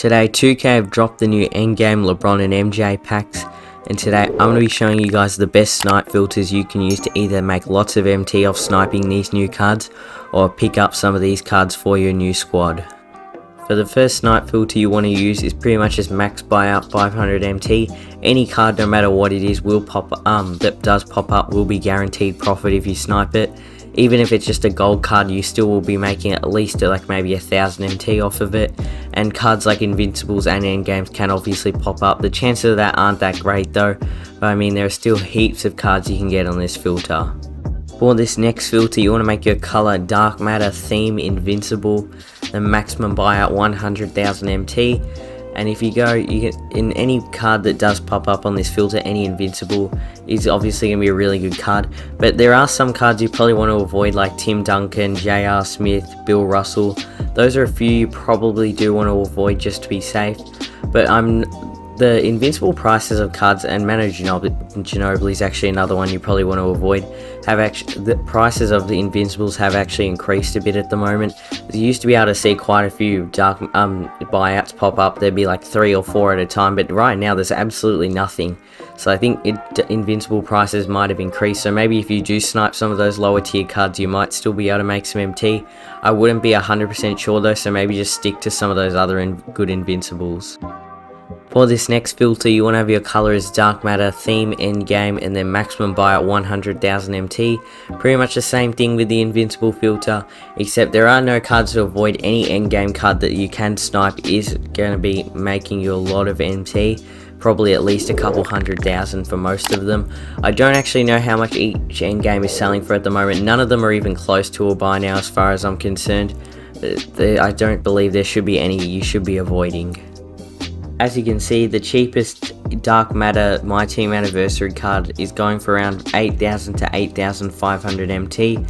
Today 2K have dropped the new endgame LeBron and MJ packs, and today I'm going to be showing you guys the best snipe filters you can use to either make lots of MT off sniping these new cards or pick up some of these cards for your new squad. For the first snipe filter you want to use is pretty much just max buyout 500 MT. Any card, no matter what it is, will pop that does pop up will be guaranteed profit if you snipe it. Even if it's just a gold card, you still will be making at least like maybe 1000 MT off of it. And cards like invincibles and endgames can obviously pop up. The chances of that aren't that great though, but I mean there are still heaps of cards you can get on this filter. For this next filter you want to make your color dark matter theme invincible, the maximum buyout 100,000 MT. And if you go, you get in any card that does pop up on this filter, any invincible is obviously going to be a really good card. But there are some cards you probably want to avoid, like Tim Duncan, J.R. Smith, Bill Russell. Those are a few you probably do want to avoid just to be safe. But the invincible prices of cards, and Manu Ginobili is actually another one you probably want to avoid. The prices of the invincibles have actually increased a bit at the moment. You used to be able to see quite a few dark buyouts pop up. There'd be like 3 or 4 at a time, but right now there's absolutely nothing. So I think invincible prices might have increased. So maybe if you do snipe some of those lower tier cards, you might still be able to make some MT. I wouldn't be 100% sure though, so maybe just stick to some of those other good invincibles. For this next filter you want to have your color as dark matter, theme, endgame, and then maximum buyout 100,000 MT. Pretty much the same thing with the invincible filter, except there are no cards to avoid. Any endgame card that you can snipe is going to be making you a lot of MT. Probably at least a couple 100,000 for most of them. I don't actually know how much each endgame is selling for at the moment. None of them are even close to a buy now as far as I'm concerned. I don't believe there should be any you should be avoiding. As you can see, the cheapest dark matter MyTEAM anniversary card is going for around 8,000 to 8,500 MT.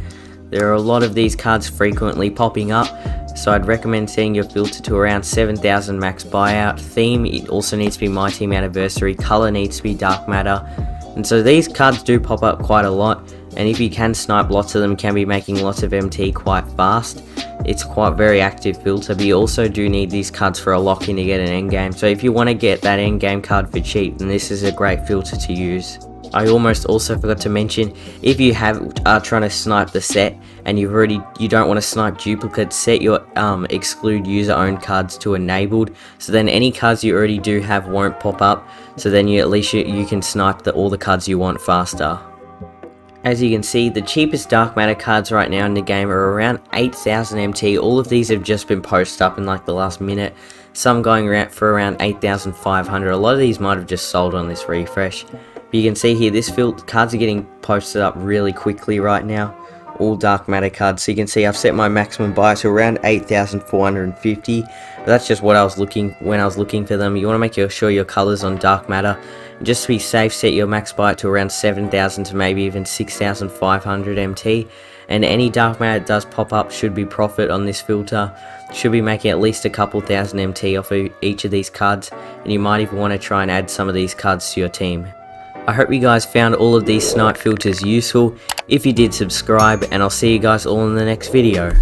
There are a lot of these cards frequently popping up, so I'd recommend setting your filter to around 7,000 max buyout. Theme, it also needs to be MyTEAM anniversary. Color needs to be dark matter. And so these cards do pop up quite a lot, and if you can snipe lots of them, you can be making lots of MT quite fast. It's quite very active filter, but you also do need these cards for a lock-in to get an endgame. So if you want to get that endgame card for cheap, then this is a great filter to use. I almost also forgot to mention, if you are trying to snipe the set and you don't want to snipe duplicates, set your exclude user owned cards to enabled, so then any cards you already do have won't pop up, so then at least you can snipe all the cards you want faster. As you can see, the cheapest dark matter cards right now in the game are around 8,000 MT. All of these have just been posted up in like the last minute. Some going around for around 8,500. A lot of these might have just sold on this refresh. But you can see here, cards are getting posted up really quickly right now. All dark matter cards. So you can see I've set my maximum buy to around 8,450. But that's just what I was when I was looking for them. You want to make sure your colors on dark matter. Just to be safe, set your max buy to around 7,000 to maybe even 6,500 MT. And any dark matter that does pop up should be profit on this filter. Should be making at least a couple thousand MT off of each of these cards. And you might even want to try and add some of these cards to your team. I hope you guys found all of these snipe filters useful. If you did, subscribe, and I'll see you guys all in the next video.